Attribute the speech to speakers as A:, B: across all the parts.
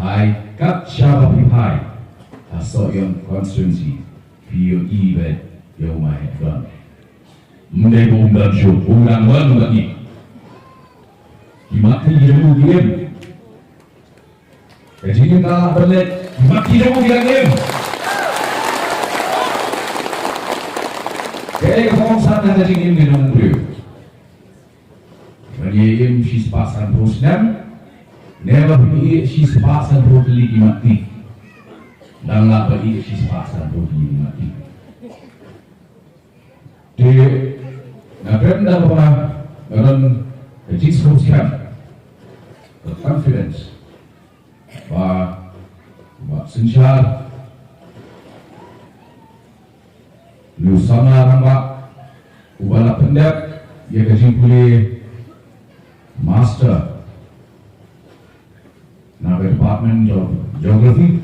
A: hai kat siapa pihai Sohiong constituency POE bed yo mai don mendai dan show bulan lagi mati jemu game jadi kalah belet mati jemu game kayak kau sana jadi game di dalam beliau bagi game si sepasan prosnam never be si sepasan totally mati dan lah bagi si sepasan totally mati di nampaknya apa dalam kecil sosial confidence và sinh ra lu sama ramba ubala pendek dia kesimpulan master na department of geography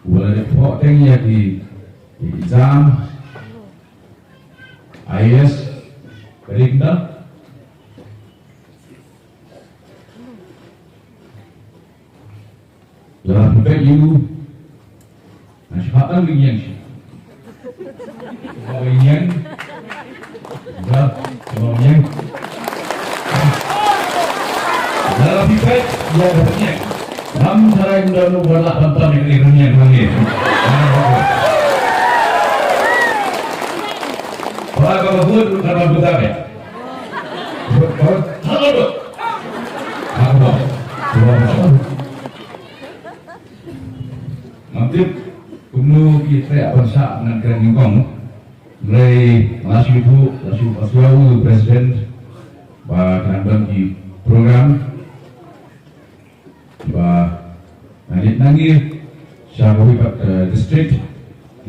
A: ubala reporting ya di exam IS Rynieng lah bukan you nasihatkan rynieng rynieng dah rynieng dalam pipet dia ada rynieng dalam cara yang dah lu buat tonton yang rynieng lagi kalau kau buat kalau buat apa halo dok apa nanti kumnu kita bangsa dengan kerenggong mulai masih pasal presiden bahkan di program bah nanti siapa hibat distrik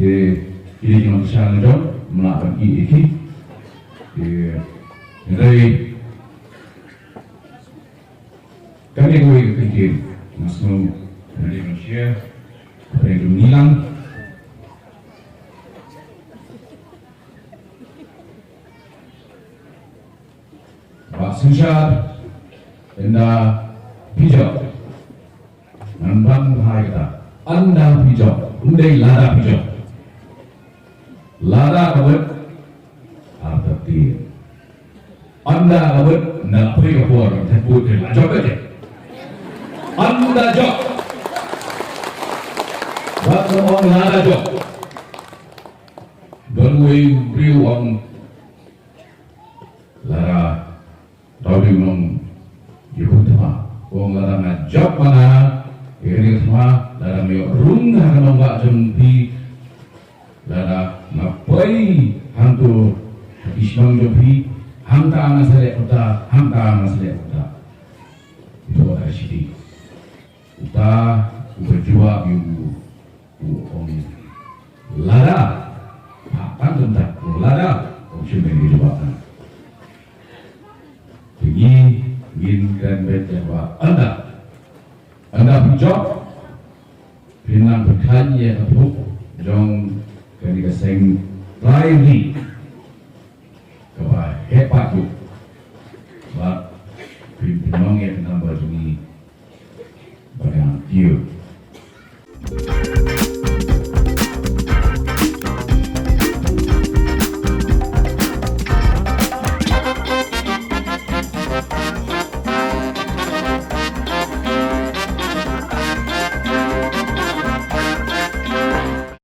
A: di ini yang saya ngejol melakukan ini dari kami gue kecil masuk dari Malaysia dari Shillong Bahasa anda hijau nambang bahaya kita anda hijau undai lada hijau lada kabut arti anda kabut nak pergi ke luar sebut lajak aja anda jauh waktu orang lada jauh donway beri orang lada tahu di orang ikut apa orang lada ngajak mana ini semua lada meyok runga kalau nggak jempi lada ngapai hantu ismang jempi hangta masalah kota itu ada sini kita berjuang orang lada akan tentang lada opsi yang dijualkan ingin dan berjawab anda hijau pinang berkanya untuk jong kani keseng lively kepada hebat tu sebab pinang yang